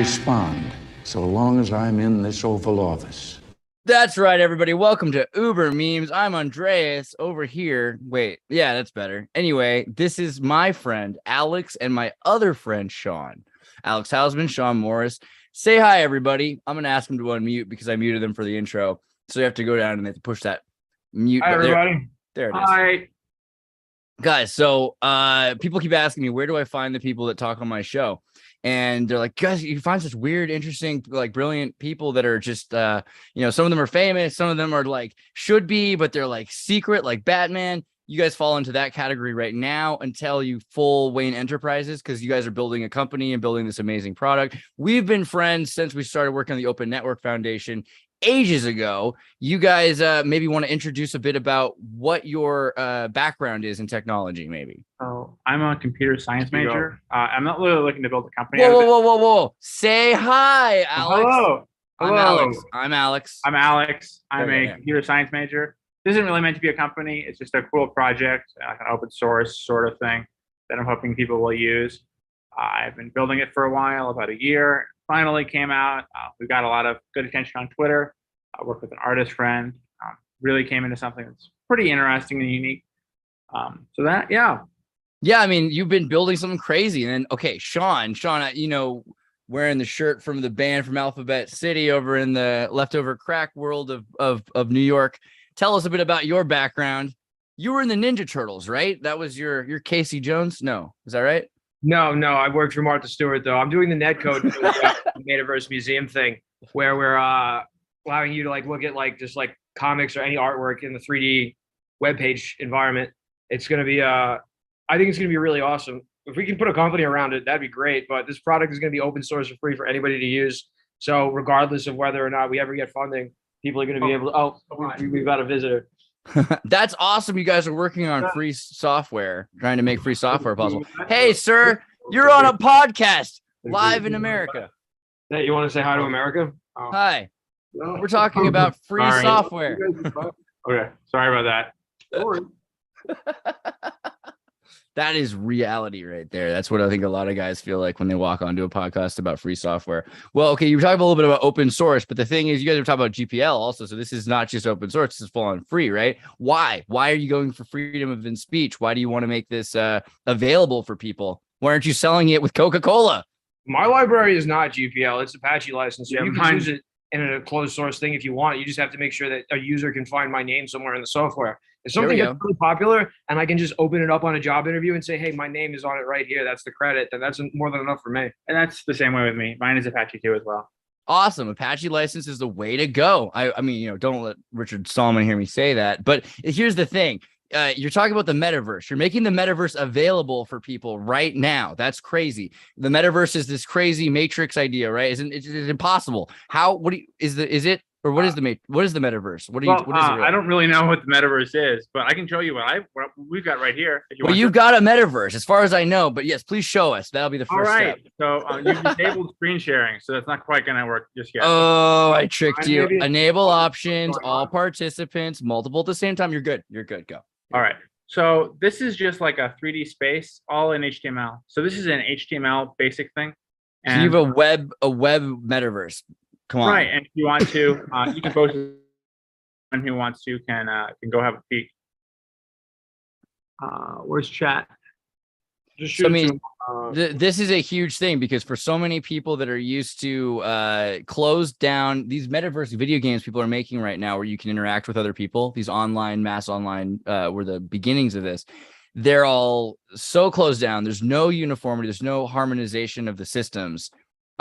respond so long as I'm in this Oval Office. That's right, everybody. Welcome to Ubermemes. I'm Andreas over here. Wait, yeah, that's better. Anyway, this is my friend Alex and my other friend Sean. Alex Haussman, Sean Morris. Say hi, everybody. I'm going to ask him to unmute because I muted them for the intro. So you have to go down and they have to push that mute. Hi, everybody. There it is. Hi. Guys, so people keep asking me, where do I find the people that talk on my show? And they're like, guys, you find such weird, interesting, like brilliant people that are just, some of them are famous. Some of them are like, should be, but they're like secret, like Batman. You guys fall into that category right now until you full Wayne Enterprises, because you guys are building a company and building this amazing product. We've been friends since we started working on the Open Network Foundation ages ago. You guys maybe want to introduce a bit about what your background is in technology, maybe. Oh, I'm a computer science major. I'm not really looking to build a company. Whoa. Say hi, Alex. Hello. I'm Alex. I'm Alex. I'm a computer science major. This isn't really meant to be a company. It's just a cool project, like an open source sort of thing that I'm hoping people will use. I've been building it for a while, about a year. Finally came out. We got a lot of good attention on Twitter. I worked with an artist friend. Really came into something that's pretty interesting and unique. Yeah, I mean, you've been building something crazy. And then, okay, Sean, wearing the shirt from the band from Alphabet City over in the leftover crack world of New York. Tell us a bit about your background. You were in the Ninja Turtles, right? That was your Casey Jones? No, is that right? No, I worked for Martha Stewart, though. I'm doing the netcode Metaverse museum thing, where we're allowing you to look at just comics or any artwork in the 3D webpage environment. It's going to be, I think it's going to be really awesome. If we can put a company around it, that'd be great. But this product is going to be open source for free for anybody to use. So regardless of whether or not we ever get funding, people are going to be able to, we've got a visitor. That's awesome. You guys are working on free software, trying to make free software possible. Hey, sir, you're on a podcast live in America. Hey, you want to say hi to America? Oh. Hi. We're talking about free software. Okay. Sorry about that. That is reality right there. That's what I think a lot of guys feel like when they walk onto a podcast about free software. Well, okay, you were talking a little bit about open source, but the thing is, you guys are talking about GPL also. So this is not just open source, this is full on free, right? Why? Why are you going for freedom of speech? Why do you want to make this available for people? Why aren't you selling it with Coca-Cola? My library is not GPL. It's Apache license. So you can use it in a closed source thing if you want. You just have to make sure that a user can find my name somewhere in the software. If something gets really popular and I can just open it up on a job interview and say, hey, my name is on it right here, that's the credit, then that's more than enough for me. And that's the same way with me. Mine is Apache too as well. Awesome. Apache license is the way to go. I mean, don't let Richard Stallman hear me say that. But here's the thing. You're talking about the metaverse. You're making the metaverse available for people right now. That's crazy. The metaverse is this crazy matrix idea, right? It's impossible. Is it what is the metaverse? What is it? Really? I don't really know what the metaverse is, but I can show you what we've got right here. You've got a metaverse, as far as I know. But yes, please show us. That'll be the first step. So you've disabled screen sharing, so that's not quite going to work just yet. Oh, I tricked you. Enable options, all participants, multiple at the same time. You're good. Go. All right. So this is just like a 3D space, all in HTML. So this is an HTML basic thing. And so you have a web metaverse. Come on. Right. And if you want to, you can post it. Anyone who wants to can go have a peek. Where's chat? This is a huge thing because for so many people that are used to closed down, these metaverse video games people are making right now where you can interact with other people, these mass online were the beginnings of this. They're all so closed down. There's no uniformity. There's no harmonization of the systems.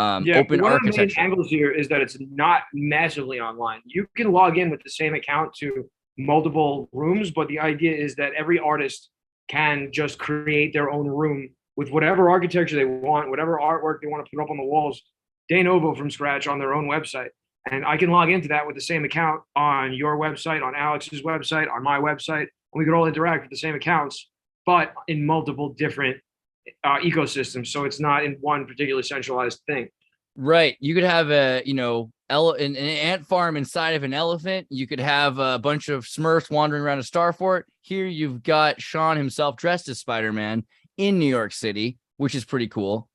Open one architecture. of the main angles here is that it's not massively online. You can log in with the same account to multiple rooms, but the idea is that every artist can just create their own room with whatever architecture they want, whatever artwork they want to put up on the walls, de novo from scratch on their own website. And I can log into that with the same account on your website, on Alex's website, on my website, and we could all interact with the same accounts, but in multiple different ecosystems. So it's not in one particularly centralized thing. Right. You could have an ant farm inside of an elephant. You could have a bunch of Smurfs wandering around a star fort. Here you've got Sean himself dressed as Spider-Man in New York City, which is pretty cool.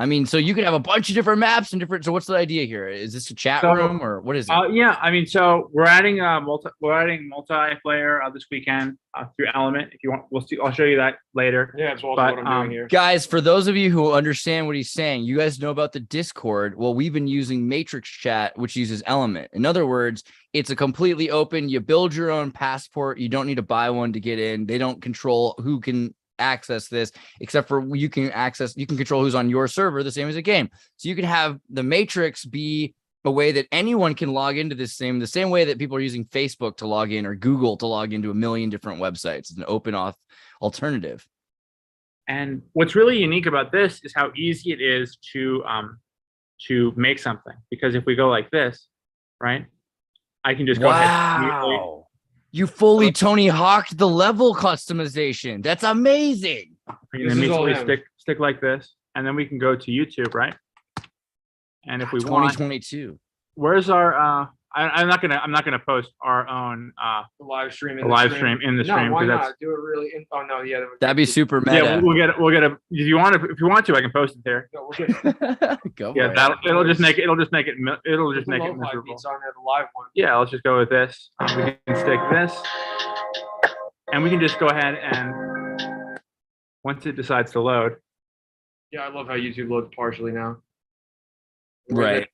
I mean, so you could have a bunch of different maps and different. So what's the idea here? Is this a chat room or what is it? Yeah, I mean, so we're adding multiplayer this weekend through Element. If you want, we'll see. I'll show you that later. Yeah, it's also But, what I'm doing here. Guys, for those of you who understand what he's saying, you guys know about the Discord. Well, we've been using Matrix Chat, which uses Element. In other words, it's a completely open. You build your own passport. You don't need to buy one to get in. They don't control who can access this, except for you can control who's on your server, the same as a game. So you can have the Matrix be a way that anyone can log into the same way that people are using Facebook to log in or Google to log into a million different websites. It's an open alternative. And what's really unique about this is how easy it is to make something. Because if we go like this, right, I can just go ahead. Wow. You fully Tony Hawk'd the level customization. That's amazing. And immediately stick like this, and then we can go to YouTube, right? And if we 2022. Where's our I'm not gonna post our own The live stream in the the stream. No, why that's, not? Do it really oh no, yeah. That'd be super meta. Yeah, we'll get a if you want to, I can post it there. No, we'll get Go yeah, for it. it'll just make it miserable. It's on there, the live one. Yeah, let's just go with this. We can stick this, and we can just go ahead and once it decides to load. Yeah, I love how YouTube loads partially now. Right.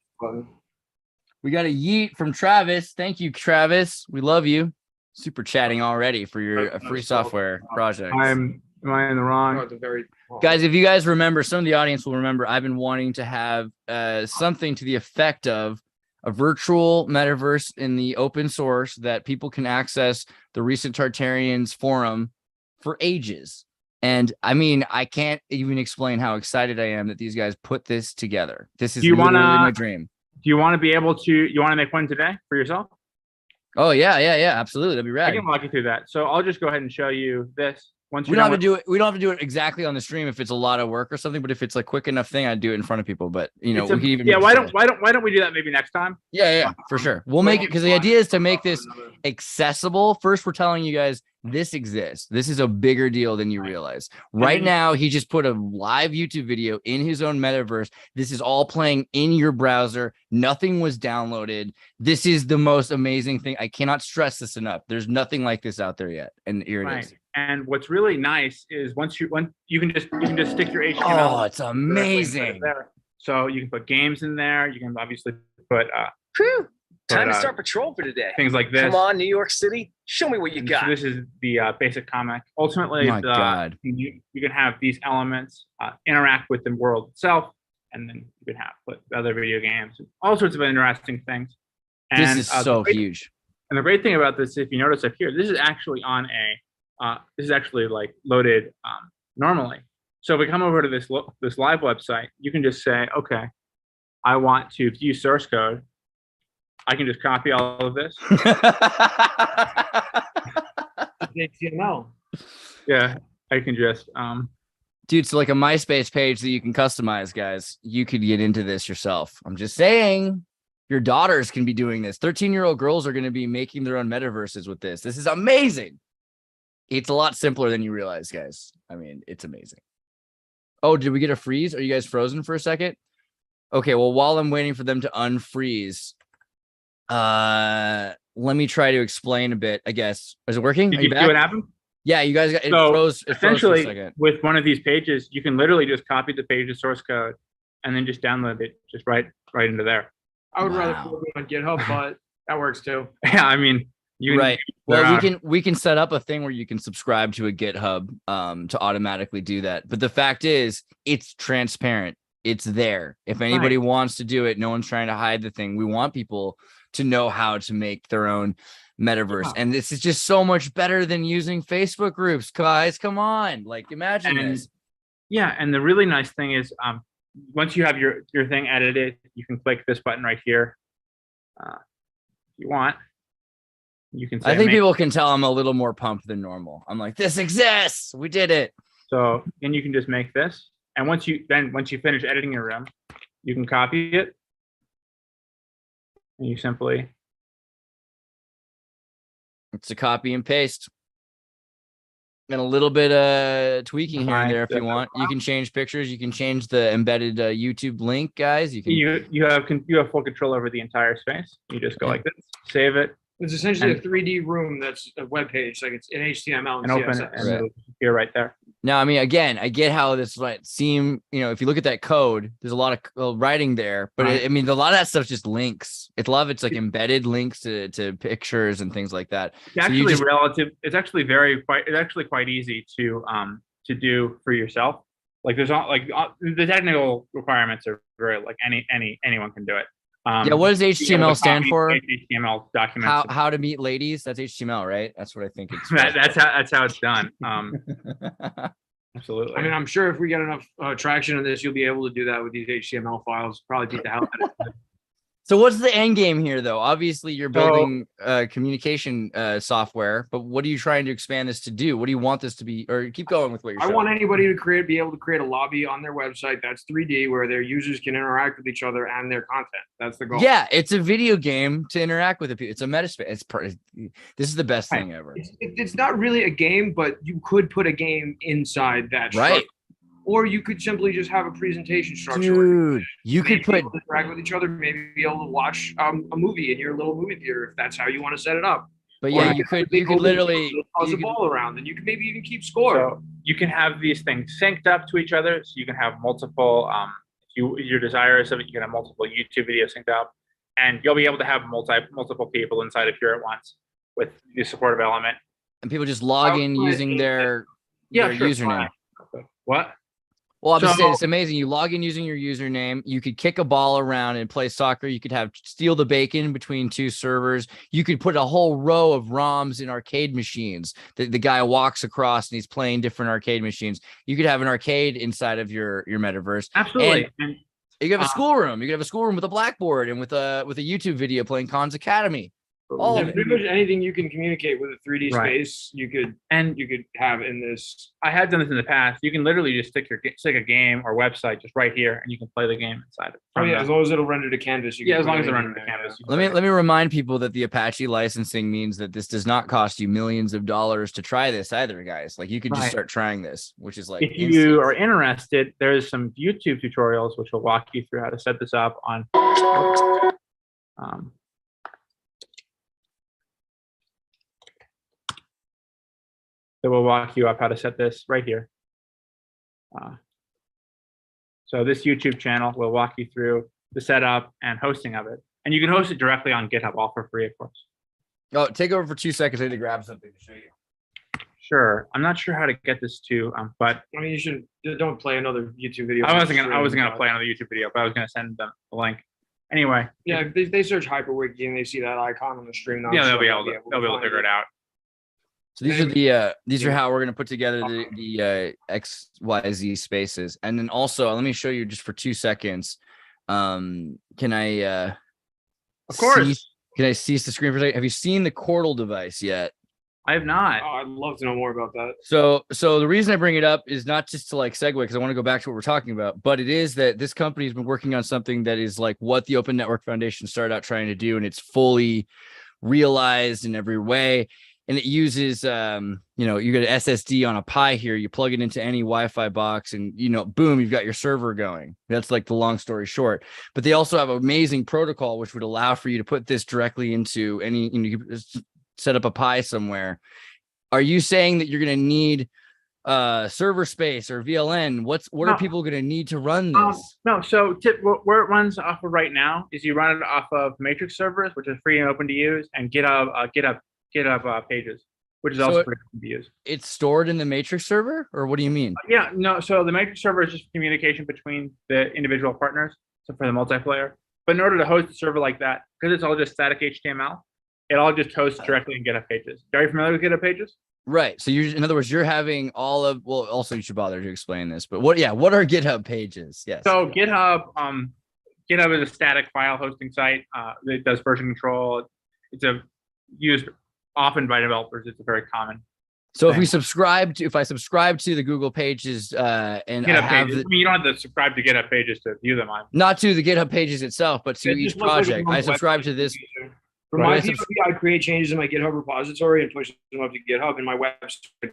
We got a yeet from Travis. Thank you, Travis. We love you. Super chatting already for your free software project. Am I in the wrong? Guys, if you guys remember, some of the audience will remember, I've been wanting to have something to the effect of a virtual metaverse in the open source that people can access the recent Tartarians forum for ages. And I mean, I can't even explain how excited I am that these guys put this together. This is literally my dream. Do you want to be able to, you want to make one today for yourself? Oh, yeah, absolutely. That'd be rad. I can walk you through that. So I'll just go ahead and show you this. Once we don't have to do it exactly on the stream if it's a lot of work or something, but if it's like quick enough thing, I'd do it in front of people. But we can even why don't we do that maybe next time? Yeah, for sure. We'll make it because the idea is to make this accessible. First, we're telling you guys this exists. This is a bigger deal than you realize. Right now, he just put a live YouTube video in his own metaverse. This is all playing in your browser. Nothing was downloaded. This is the most amazing thing. I cannot stress this enough. There's nothing like this out there yet. And here it is. And what's really nice is once you can just stick your HTML. Oh, it's amazing. So you can put games in there. You can obviously put time to start patrol for today. Things like this. Come on, New York City, show me what you got. So this is the basic comic. Ultimately, you can have these elements interact with the world itself, and then you can put other video games, all sorts of interesting things. And this is so huge. And the great thing about this, if you notice up here, this is actually on a this is actually like loaded normally. So if we come over to this live website, you can just say, okay, I want to view source code. I can just copy all of this. HTML. Yeah, I can just dude, it's like a MySpace page that you can customize, guys. You could get into this yourself. I'm just saying. Your daughters can be doing this. 13-year-old girls are going to be making their own metaverses with this. This is amazing. It's a lot simpler than you realize, guys. I mean, it's amazing. Oh, did we get a freeze? Are you guys frozen for a second? Okay, well, while I'm waiting for them to unfreeze, let me try to explain a bit, I guess. Is it working? Did you see what happened? Yeah, you guys got it. So froze. It essentially, froze for a second. with one of these pages, you can literally just copy the page's source code and then just download it just right into there. I would rather put it on GitHub, but that works too. Yeah, I mean, well, we can set up a thing where you can subscribe to a GitHub to automatically do that. But the fact is, it's transparent. It's there. If anybody wants to do it, no one's trying to hide the thing. We want people to know how to make their own metaverse. And this is just so much better than using Facebook groups, guys. Come on. Like, imagine this. Yeah, and the really nice thing is once you have your thing edited, you can click this button right here. If you want. You can say, I think people can tell I'm a little more pumped than normal. I'm like, this exists. We did it. So then you can just make this. And once you finish editing your room, you can copy it. And you simply. It's a copy and paste. and a little bit of tweaking here and Nice. there if you want. You can change pictures. You can change the embedded YouTube link, guys. You can. You have full control over the entire space. You just go like this, save it, It's essentially And- a 3D room that's a web page, like it's in HTML and open it, CSS. and Right. it'll appear right there. Now, I mean, again, I get how this might seem, if you look at that code, there's a lot of writing there, but Right. I mean, a lot of that stuff just links. It's a lot of it's like embedded links to pictures and things like that. It's So you actually just- relative. It's actually quite easy to do for yourself. Like there's not like the technical requirements are very like anyone can do it. Yeah, what does HTML stand for? HTML documents. How to meet ladies? That's HTML, right? That's what I think it's. That's how it's done. Absolutely. I mean, I'm sure if we get enough traction on this, you'll be able to do that with these HTML files. Probably beat the hell out of it. So what's the end game here, though? Obviously, you're building communication software, but what are you trying to expand this to do? What do you want this to be? Or keep going with what you're I saying. want anybody to be able to create a lobby on their website that's 3D where their users can interact with each other and their content. That's the goal. Yeah, it's a video game to interact with the people. It's a metaspace. This is the best thing ever. It's not really a game, but you could put a game inside that. Right. structure. Or you could simply just have a presentation structure. Dude, you could put people interact with each other, maybe be able to watch a movie in your little movie theater if that's how you want to set it up. but Or yeah, you you could could literally toss you a could- ball around, and you can maybe even keep score. So you can have these things synced up to each other. So you can have multiple. If you're desirous of it, you can have multiple YouTube videos synced up, and you'll be able to have multiple people inside of here at once with the supportive element. and people just log in using their username. What? Well, I'm just saying So- it's amazing. You log in using your username. You could kick a ball around and play soccer. You could have steal the bacon between two servers. You could put a whole row of ROMs in arcade machines. The guy walks across and he's playing different arcade machines. You could have an arcade inside of your metaverse. Absolutely. And You could have a schoolroom. You could have a schoolroom with a blackboard and with a YouTube video playing Khan's Academy. All of Yeah, it. pretty much anything you can communicate with a 3D Right. space, you could and have in this. I had done this in the past. You can literally just stick a game or website just right here, and you can play the game inside it. Oh from yeah, the- as long as it'll render to canvas. You yeah, can as put long as they're anything running the in there, canvas. yeah. Let me remind people that the Apache licensing means that this does not cost you millions of dollars to try this either, guys. Like you could just Right. start trying this, which is like If you instant. are interested, there's some YouTube tutorials which will walk you through how to set this up on. That will walk you up how to set this right here. So this YouTube channel will walk you through the setup and hosting of it, and you can host it directly on GitHub, all for free, of course. Oh, take over for 2 seconds. I need to grab something to show you. Sure, I'm not sure how to get this to, but I mean, you should don't play another YouTube video. I wasn't gonna play another YouTube video, but I was gonna send them the link. Anyway, Yeah, if they search HyperWiki and they see that icon on the stream. yeah, they'll be able to figure it out. So these are how we're gonna put together the XYZ spaces, and then also let me show you just for 2 seconds. Can I? Of course. Can I cease the screen for a second? Have you seen the Chordal device yet? I have not. Oh, I'd love to know more about that. So the reason I bring it up is not just to like segue because I want to go back to what we're talking about, but it is that this company has been working on something that is like what the Open Network Foundation started out trying to do, and it's fully realized in every way. And it uses, you get an SSD on a Pi here. You plug it into any Wi-Fi box, and boom, you've got your server going. That's like the long story short. But they also have an amazing protocol which would allow for you to put this directly into any. You could set up a Pi somewhere. Are you saying that you're going to need server space or VLN? What are people going to need to run this? No, so where it runs off of right now is you run it off of Matrix servers, which is free and open to use, and GitHub pages, which is also free to use. It's stored in the Matrix server, or what do you mean? Yeah, no. So the Matrix server is just communication between the individual partners, so for the multiplayer. But in order to host a server like that, because it's all just static HTML, it all just hosts directly in GitHub pages. Are you familiar with GitHub pages? Right. So in other words, you're having also you should bother to explain this, but what are GitHub pages? Yes. So GitHub is a static file hosting site. It does version control. It's used often by developers. It's a very common. So thing. if I subscribe to the Google pages and GitHub I have pages. I mean, you don't have to subscribe to GitHub pages to view them on. not to the GitHub pages itself, but to It each just looks like a project. normal I subscribe website to this. user. For Right. my POV, I create changes in my GitHub repository and push them up to GitHub, and my website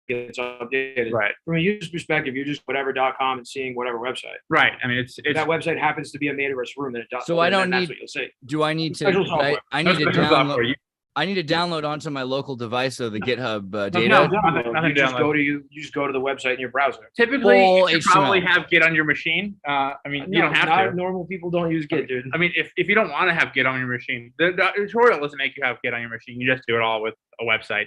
gets updated. Right. From a user's perspective, you're just whatever.com and seeing whatever website. Right. I mean, it's If that website happens to be a Metaverse room, then it does. So I don't that's need- what you'll see. Do I need to? Special software. I no need to special download. software. You, I need to download onto my local device so the GitHub data. no, nothing You just download. go to you just go to the website in your browser. typically, Full you should probably HTML. have Git on your machine. I mean, you No, don't have not to. normal people don't use Git, dude. I mean, if you don't want to have Git on your machine, the tutorial doesn't make you have Git on your machine. You just do it all with a website.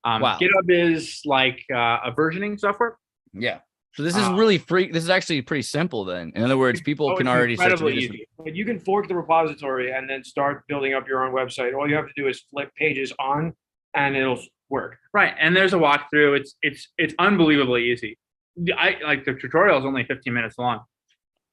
Wow. GitHub is like a versioning software. Yeah. So this is really free. This is actually pretty simple then. In other words, people can it's already start to do incredibly this. easy. But you can fork the repository and then start building up your own website. All you have to do is flip pages on, and it'll work. Right, and there's a walkthrough. It's unbelievably easy. I like the tutorial is only 15 minutes long.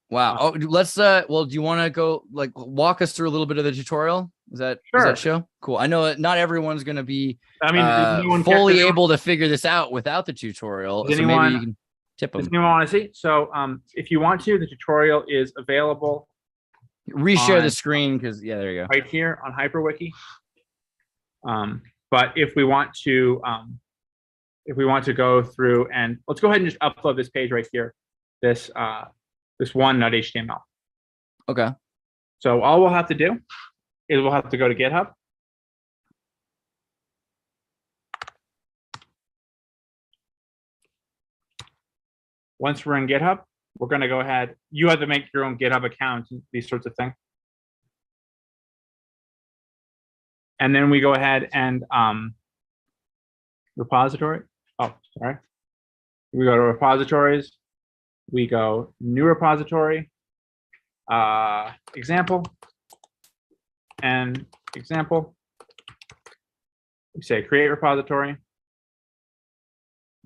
Wow. Oh, let's well, do you want to go like walk us through a little bit of the tutorial? Is that Sure. show? Cool. I know not everyone's going to be I mean, does anyone fully does anyone- able to figure this out without the tutorial. Does So maybe anyone- you can tip Does them. anyone want to see? So, if you want to, the tutorial is available Reshare on- the screen because yeah, there you go. right here on HyperWiki. But if we want to go through and let's go ahead and just upload this page right here, this one.html. Okay. So all we'll have to do is we'll have to go to GitHub. Once we're in GitHub, we're going to go ahead. You have to make your own GitHub account, these sorts of things. And then we go ahead and repository. Oh, sorry. We go to repositories. We go new repository, example, and example. We say create repository.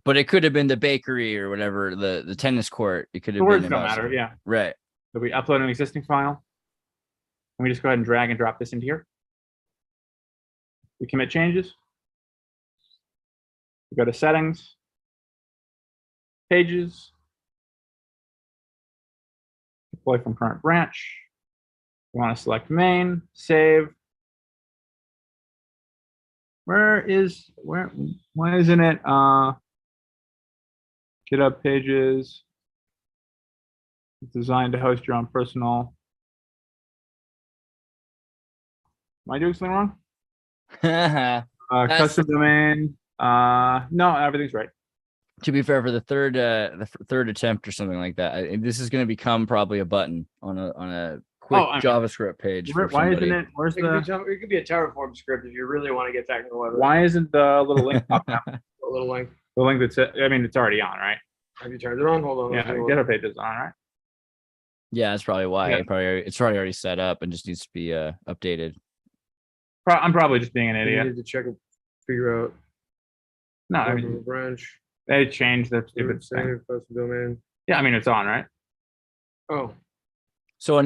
But it could have been the bakery or whatever, the tennis court. It could The have words been don't about matter, something. yeah. Right. So we upload an existing file. And we just go ahead and drag and drop this into here. We commit changes. We go to settings, pages, deploy from current branch. We want to select main, save. Why isn't it GitHub pages designed to host your own personal? Am I doing something wrong? Custom domain. No, everything's right. To be fair, for the third attempt or something like that, this is going to become probably a button on a quick JavaScript page. For Why somebody. isn't it? Where's It could be a Terraform script if you really want to get technical. With it. Why isn't the little link popping up? A little link. The link that's, I mean, it's already on, right? Have you turned it on? Hold on. Yeah, GitHub page is on, right? Yeah, that's probably why. Yeah. It's probably already set up and just needs to be updated. I'm probably just being an You idiot. need to check and figure out. No, I mean, Branch. they changed the stupid thing. Save custom domain. Yeah, I mean, it's on, right? Oh, So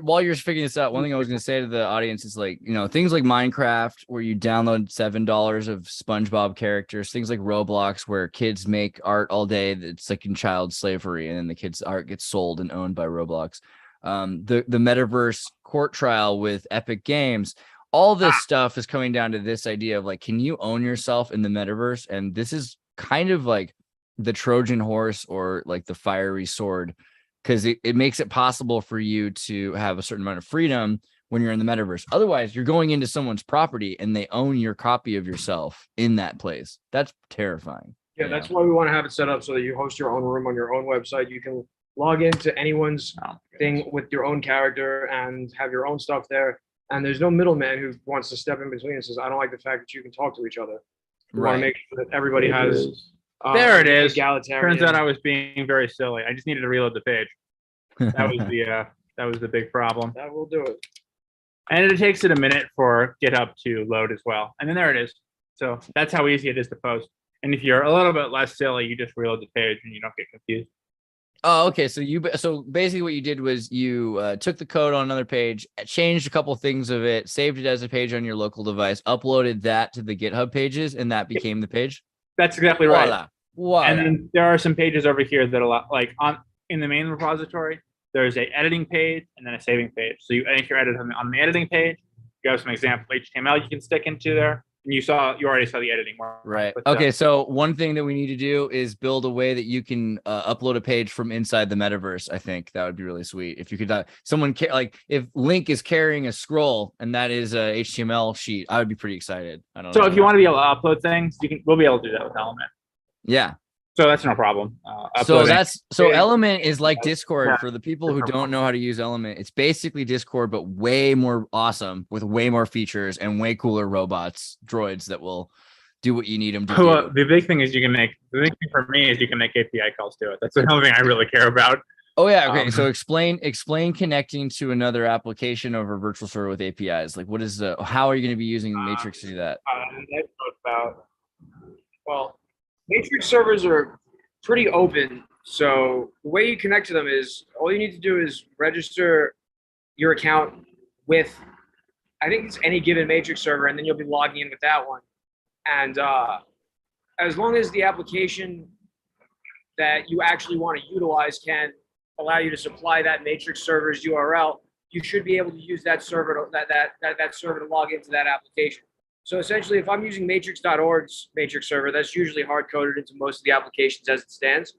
while you're figuring this out, one thing I was going to say to the audience is like, things like Minecraft where you download $7 of SpongeBob characters, things like Roblox where kids make art all day that's like in child slavery and then the kids' art gets sold and owned by Roblox. The Metaverse court trial with Epic Games, all this stuff is coming down to this idea of like, can you own yourself in the Metaverse? And this is kind of like the Trojan horse or like the fiery sword, because it makes it possible for you to have a certain amount of freedom when you're in the Metaverse. Otherwise, you're going into someone's property and they own your copy of yourself in that place. That's terrifying. yeah. That's why we want to have it set up so that you host your own room on your own website. You can log into anyone's thing with your own character and have your own stuff there. And there's no middleman who wants to step in between and says, I don't like the fact that you can talk to each other. We want to make sure that everybody has. There it is. Egalitarian. Turns out I was being very silly. I just needed to reload the page. That was the big problem. That will do it. And it takes it a minute for GitHub to load as well. And then there it is. So that's how easy it is to post. And if you're a little bit less silly, you just reload the page and you don't get confused. Oh, okay. So basically what you did was you took the code on another page, changed a couple things of it, saved it as a page on your local device, uploaded that to the GitHub pages, and that became the page. That's exactly right. Voila. Voila. And then there are some pages over here that allow, like in the main repository, there's a editing page and then a saving page. So if you're editing on the editing page, you have some example HTML you can stick into there. you already saw the editing work. Right. But, Okay. So one thing that we need to do is build a way that you can upload a page from inside the metaverse. I think that would be really sweet. If you could, like if Link is carrying a scroll and that is a HTML sheet, I would be pretty excited. I don't know. So if you want to be able to upload things, we'll be able to do that with Element. Yeah. So that's no problem. So Element is like Discord. Yeah. For the people who don't know how to use Element. It's basically Discord, but way more awesome with way more features and way cooler droids that will do what you need them to do. The big thing for me is you can make API calls to it. That's the only thing I really care about. Oh yeah, okay. So explain connecting to another application over virtual server with APIs. Like, how are you going to be using Matrix to do that? Well, Matrix servers are pretty open. So the way you connect to them is all you need to do is register your account with, I think it's any given Matrix server, and then you'll be logging in with that one. And as long as the application that you actually want to utilize can allow you to supply that Matrix server's URL, you should be able to use that server that server to log into that application. So essentially, if I'm using matrix.org's Matrix server, that's usually hard coded into most of the applications as it stands.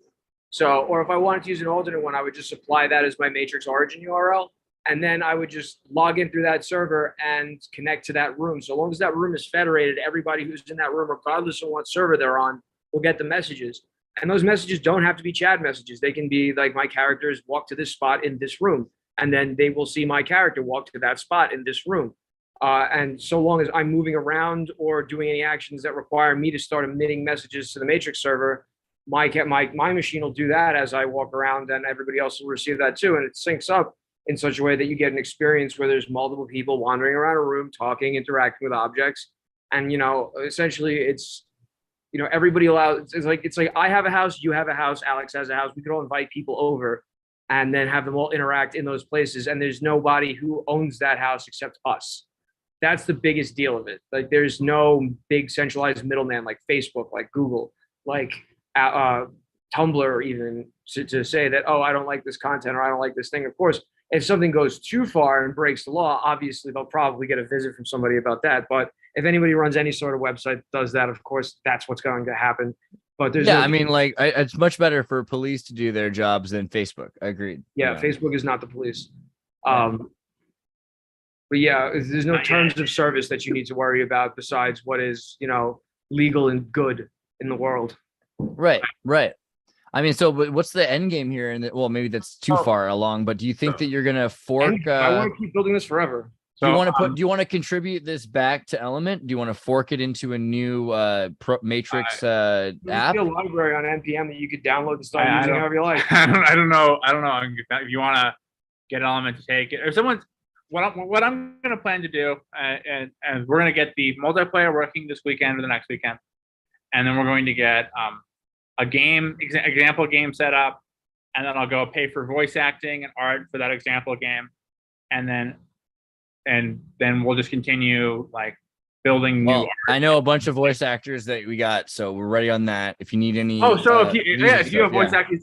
So, or if I wanted to use an alternate one, I would just supply that as my Matrix origin URL. And then I would just log in through that server and connect to that room. So long as that room is federated, everybody who's in that room, regardless of what server they're on, will get the messages. And those messages don't have to be chat messages. They can be like, my characters walk to this spot in this room. And then they will see my character walk to that spot in this room. And so long as I'm moving around or doing any actions that require me to start emitting messages to the Matrix server, my machine will do that as I walk around, and everybody else will receive that too. And it syncs up in such a way that you get an experience where there's multiple people wandering around a room, talking, interacting with objects. And, essentially it's, everybody allows, it's like I have a house, you have a house, Alex has a house. We could all invite people over and then have them all interact in those places. And there's nobody who owns that house except us. That's the biggest deal of it. Like, there's no big centralized middleman like Facebook, like Google, like Tumblr, even to say that, oh, I don't like this content or I don't like this thing. Of course, if something goes too far and breaks the law, obviously they'll probably get a visit from somebody about that. But if anybody runs any sort of website that does that, of course, that's what's going to happen. But there's it's much better for police to do their jobs than Facebook. I agreed. Yeah, Facebook is not the police. But yeah, there's no terms of service that you need to worry about besides what is, legal and good in the world. Right. I mean, so what's the end game here? And well, maybe that's too far along, but do you think that you're gonna fork? I want to keep building this forever. Do you want to contribute this back to Element? Do you want to fork it into a new Matrix app? There's a library on NPM that you could download and start using however you like. I don't know. If you want to get Element to take it, or what I'm going to plan to do, and we're going to get the multiplayer working this weekend or the next weekend, and then we're going to get a game example game set up, and then I'll go pay for voice acting and art for that example game, and then we'll just continue like building new art. I know a bunch of voice actors that we got, so we're ready on that. If you need any, if you have voice actors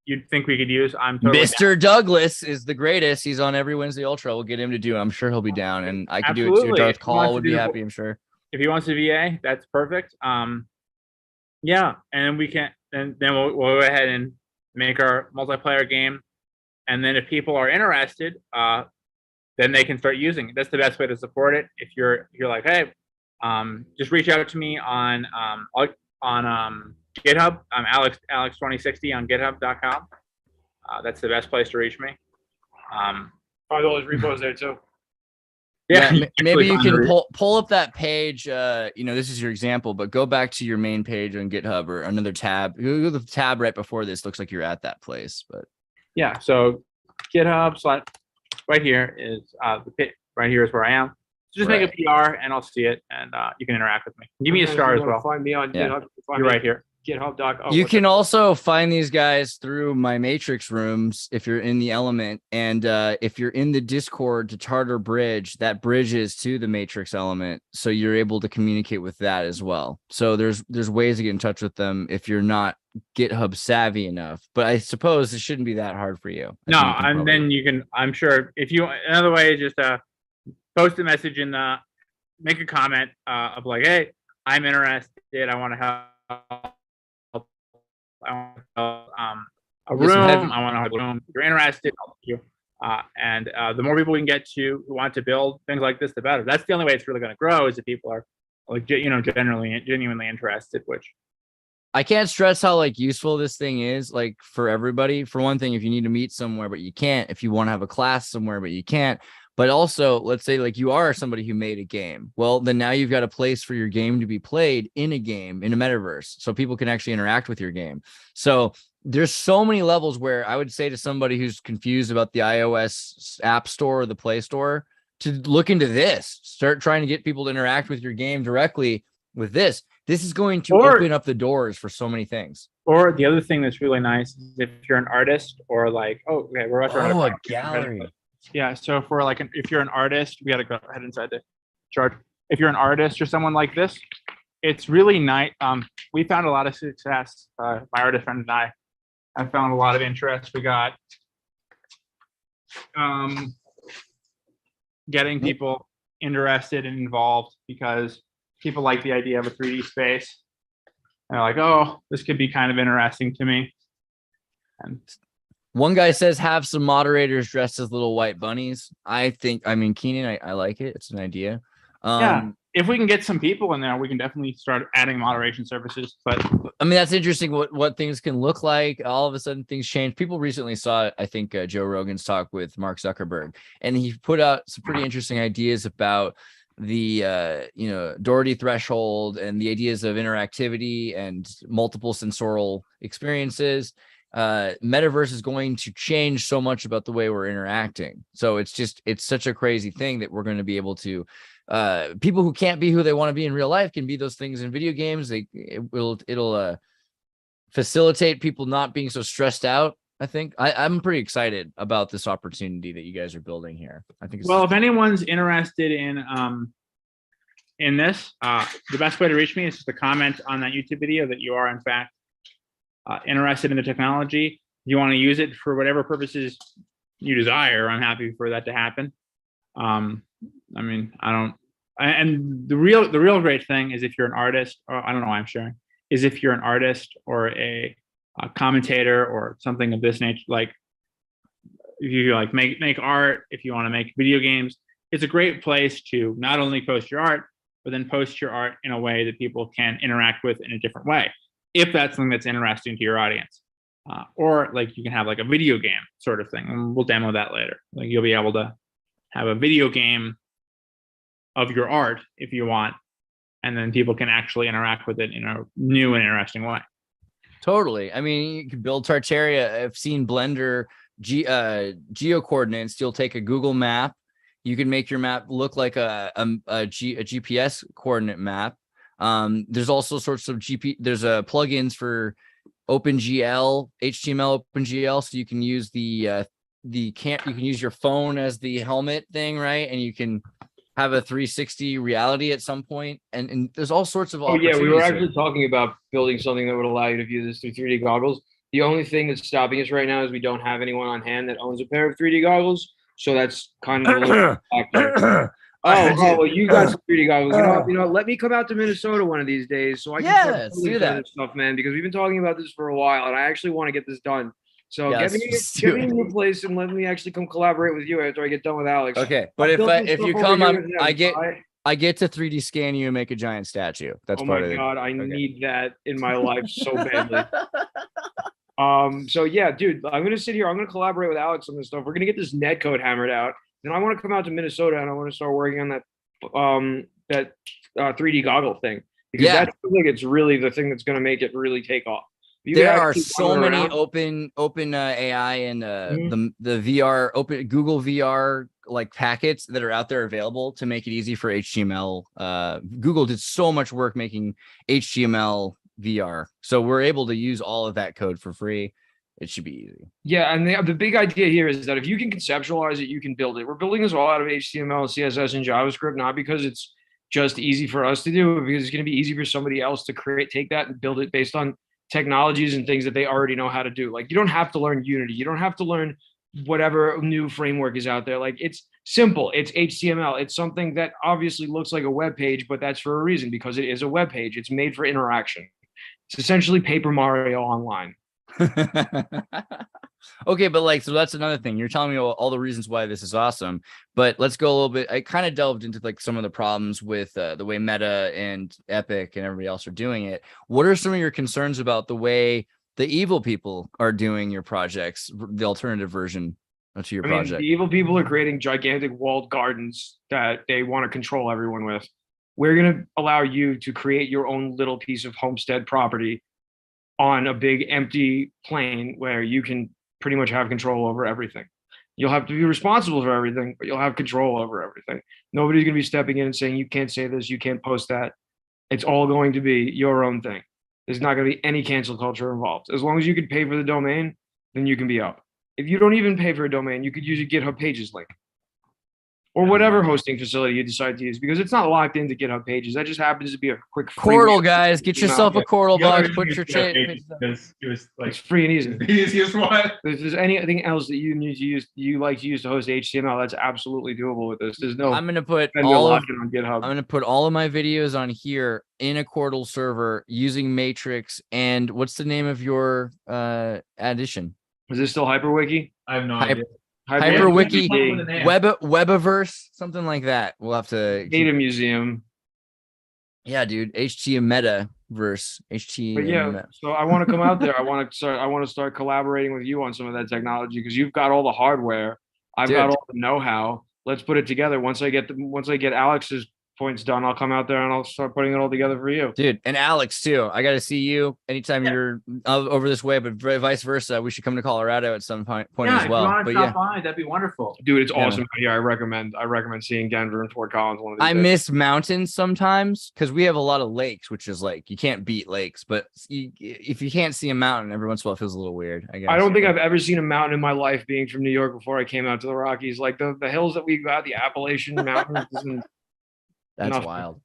you'd think we could use, I'm totally Mr. down. Douglas is the greatest. He's on every Wednesday Ultra. We'll get him to do it. I'm sure he'll be down, and I can do it too. Darth Call would be happy, I'm sure. If he wants to VA, that's perfect. Yeah, and we can, and then we'll go ahead and make our multiplayer game, and then if people are interested, then they can start using it. That's the best way to support it. If you're like, hey, just reach out to me on GitHub. I'm Alex2060 on GitHub.com. That's the best place to reach me. Find all those repos there too. Yeah, maybe you can pull up that page. This is your example, but go back to your main page on GitHub or another tab. The tab right before this looks like you're at that place, but yeah. So GitHub right here is the pit. Right here is where I am. So just make a PR and I'll see it, and you can interact with me. Give me a star as well. Find me on GitHub. You're right here. GitHub.com. You can also find these guys through my Matrix rooms if you're in the Element, and if you're in the Discord to Tartar Bridge, that bridges to the Matrix Element, so you're able to communicate with that as well. So there's ways to get in touch with them if you're not GitHub savvy enough, but I suppose it shouldn't be that hard for you. Then you can. I'm sure if you another way is just post a message in the make a comment of like, hey, I'm interested. I want to help. I want to help, a room. I want to have a room. If you're interested, I'll help you. And the more people we can get to who want to build things like this, the better. That's the only way it's really going to grow, is if people are like, genuinely interested, which I can't stress how like useful this thing is, like for everybody. For one thing, if you need to meet somewhere but you can't, if you want to have a class somewhere but you can't, but also let's say like you are somebody who made a game, well then now you've got a place for your game to be played in a game, in a metaverse, so people can actually interact with your game. So there's so many levels where I would say to somebody who's confused about the iOS app store or the Play Store to look into this, start trying to get people to interact with your game directly with this. This is going to open up the doors for so many things. Or the other thing that's really nice is if you're an artist or like, we're about to run a gallery. Yeah, so for like, if you're an artist, we got to go ahead inside the chart. If you're an artist or someone like this, it's really nice. We found a lot of success. My artist friend and I have found a lot of interest. We got getting people interested and involved because people like the idea of a 3D space. And they're like, oh, this could be kind of interesting to me. And one guy says have some moderators dressed as little white bunnies. Keenan, I like it. It's an idea. Yeah, if we can get some people in there, we can definitely start adding moderation services. But I mean, that's interesting what things can look like. All of a sudden things change. People recently saw, I think, Joe Rogan's talk with Mark Zuckerberg, and he put out some pretty interesting ideas about the Doherty threshold and the ideas of interactivity and multiple sensorial experiences. Metaverse is going to change so much about the way we're interacting. So it's such a crazy thing that we're going to be able to people who can't be who they want to be in real life can be those things in video games. It'll facilitate people not being so stressed out. I think I'm pretty excited about this opportunity that you guys are building here. I think if anyone's interested in this, the best way to reach me is just to comment on that YouTube video that you are in fact interested in the technology. If you want to use it for whatever purposes you desire, I'm happy for that to happen. And the real great thing is if you're an artist, or I don't know why I'm sharing, is if you're an artist or a commentator or something of this nature, like if you like make art, if you want to make video games, it's a great place to not only post your art, but then post your art in a way that people can interact with in a different way, if that's something that's interesting to your audience. Or like you can have like a video game sort of thing, and we'll demo that later. Like you'll be able to have a video game of your art if you want, and then people can actually interact with it in a new and interesting way. Totally. I mean, you can build Tartaria. I've seen Blender geo coordinates. You'll take a Google map. You can make your map look like a GPS coordinate map. There's also sorts of there's plugins for OpenGL, HTML OpenGL, so you can use you can use your phone as the helmet thing, right? And you can have a 360 reality at some point, and there's all sorts of opportunities. We were actually talking about building something that would allow you to view this through 3D goggles. The only thing that's stopping us right now is we don't have anyone on hand that owns a pair of 3D goggles, so that's kind of a little factor. Well, you got some 3D goggles. You know, let me come out to Minnesota one of these days so I can do that stuff, man, because we've been talking about this for a while, and I actually want to get this done. So get me a new place and let me actually come collaborate with you after I get done with Alex. Okay, but if you come, I get to 3D scan you and make a giant statue. That's part of it. Oh my god, I need that in my life so badly. So yeah, dude, I'm gonna sit here. I'm gonna collaborate with Alex on this stuff. We're gonna get this netcode hammered out. Then I want to come out to Minnesota and I want to start working on that 3D goggle thing, because that feels like it's really the thing that's gonna make it really take off. There are so many open AI and the VR open Google VR like packets that are out there available to make it easy for HTML. Google did so much work making HTML VR, so we're able to use all of that code for free. It should be easy. Yeah, and the big idea here is that if you can conceptualize it, you can build it. We're building this all out of HTML, CSS, and JavaScript, not because it's just easy for us to do, but because it's going to be easy for somebody else to take that and build it based on technologies and things that they already know how to do. Like you don't have to learn Unity. You don't have to learn whatever new framework is out there. Like, it's simple. It's HTML. It's something that obviously looks like a web page, but that's for a reason, because it is a web page. It's made for interaction. It's essentially Paper Mario online. Okay, but like, so that's another thing. You're telling me all the reasons why this is awesome, but let's go a little bit. I kind of delved into like some of the problems with the way Meta and Epic and everybody else are doing it. What are some of your concerns about the way the evil people are doing your projects, the alternative version to your project? The evil people are creating gigantic walled gardens that they want to control everyone with. We're going to allow you to create your own little piece of homestead property on a big empty plain where you can pretty much have control over everything. You'll have to be responsible for everything, but you'll have control over everything. Nobody's going to be stepping in and saying, you can't say this, you can't post that. It's all going to be your own thing. There's not going to be any cancel culture involved. As long as you can pay for the domain, then you can be up. If you don't even pay for a domain, you could use a GitHub Pages link or whatever hosting facility you decide to use, because it's not locked into GitHub Pages. That just happens to be a quick Chordal, guys. Get yourself a Chordal box. Put your because it was like it's free and easy. the easiest one. If there's anything else that you need to use, you like to use to host HTML, that's absolutely doable with this. There's no. I'm gonna put vendor all of, lock-in on GitHub. I'm gonna put all of my videos on here in a Chordal server using Matrix. And what's the name of your addition? Is this still HyperWiki? I have no Hyper- idea. HyperWiki, Come up with a name. Webiverse, something like that. We'll have to. Data Museum. Yeah, dude. HTML Metaverse. But yeah, so I want to come out there. I want to start collaborating with you on some of that technology, because you've got all the hardware. I've got all the know-how. Let's put it together. Once I get Alex's points done, I'll come out there and I'll start putting it all together for you, dude. And Alex too. I got to see you anytime you're over this way, but vice versa. We should come to Colorado at some point as well. If you want to stop by, that'd be wonderful, dude. It's awesome. Yeah, I recommend seeing Denver and Fort Collins one of these I days. miss mountains sometimes because we have a lot of lakes, which is like you can't beat lakes, but if you can't see a mountain every once in a while, it feels a little weird. I guess. I don't think I've ever seen a mountain in my life being from New York before I came out to the Rockies. Like the hills that we got, the Appalachian Mountains. That's nothing. wild.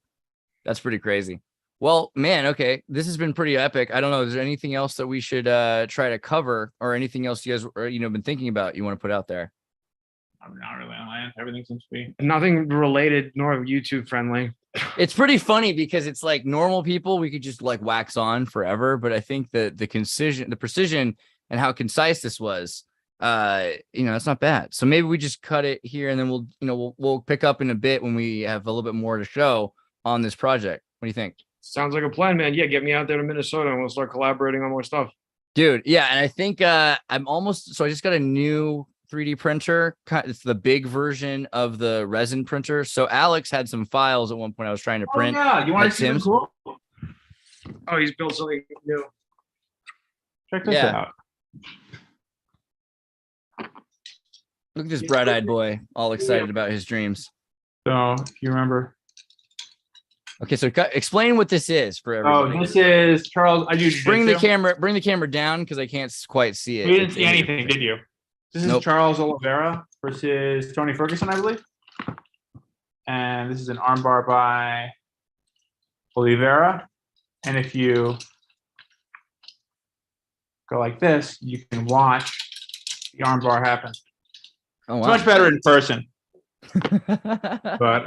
That's pretty crazy. Well, man, okay. This has been pretty epic. I don't know. Is there anything else that we should try to cover, or anything else you guys are, been thinking about you want to put out there? I'm not really on my end. Everything seems to be nothing related nor YouTube friendly. It's pretty funny because it's like normal people, we could just like wax on forever. But I think the precision and how concise this was, it's not bad. So maybe we just cut it here and then we'll pick up in a bit when we have a little bit more to show on this project. What do you think? Sounds like a plan, man. Yeah, get me out there to Minnesota and we'll start collaborating on more stuff. Dude, yeah, and I think I just got a new 3D printer. It's the big version of the resin printer. So Alex had some files at one point I was trying to print. Oh, yeah, you want to see them cool? Oh, he's built something new. Check this out. Look at this bright-eyed boy, all excited about his dreams. So, if you remember. Okay, so explain what this is for everybody. Oh, this is Charles. Bring the camera down because I can't quite see it. You didn't see anything, did you? This is Nope. Charles Oliveira versus Tony Ferguson, I believe. And this is an armbar by Oliveira. And if you go like this, you can watch the armbar happen. Oh, wow. It's much better in person. But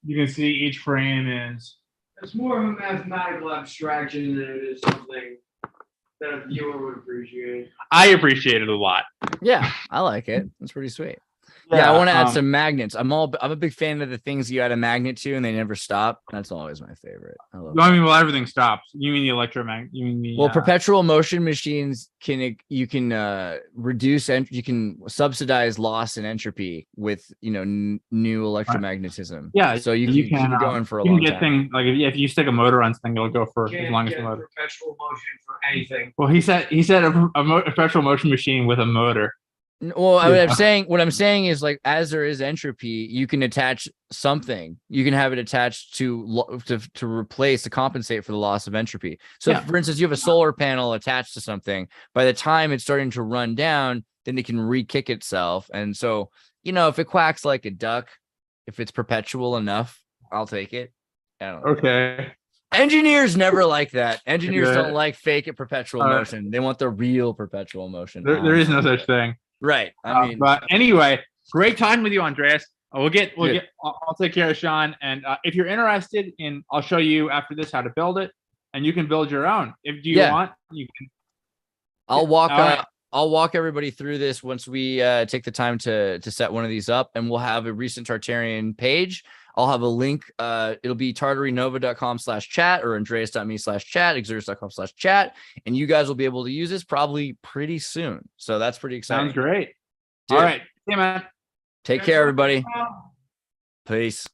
you can see each frame is. It's more of a mathematical abstraction than it is something that a viewer would appreciate. I appreciate it a lot. Yeah, I like it. It's pretty sweet. Yeah, I want to add some magnets. I'm a big fan of the things you add a magnet to and they never stop. That's always my favorite. Well, everything stops. You mean the electromagnet? You mean the perpetual motion machines can reduce and you can subsidize loss in entropy with new electromagnetism. Yeah, so you can keep going for a long time. Things like if you stick a motor on something, it'll go for as long as the motor. Perpetual motion for anything. Well, he said a perpetual motion machine with a motor. Well, what I'm saying is like as there is entropy, you can attach something. You can have it attached to replace to compensate for the loss of entropy. So, for instance, you have a solar panel attached to something. By the time it's starting to run down, then it can re-kick itself. And so, if it quacks like a duck, if it's perpetual enough, I'll take it. I don't know. Okay. Engineers never like that. Engineers don't like fake it perpetual motion. They want the real perpetual motion. There is no such thing. Right. I mean, But anyway, great talking with you, Andreas. We'll Dude. get. I'll take care of Sean. And if you're interested in, I'll show you after this how to build it, and you can build your own. If you Yeah. want, you can. I'll walk. All right. I'll walk everybody through this once we take the time to set one of these up, and we'll have a recent Tartarian page. I'll have a link. It'll be tartarynova.com/chat or andreas.me/chat, xirtus.com/chat, and you guys will be able to use this probably pretty soon. So that's pretty exciting. Sounds great. Dude. All right. See you, man. Take care, everybody. Peace.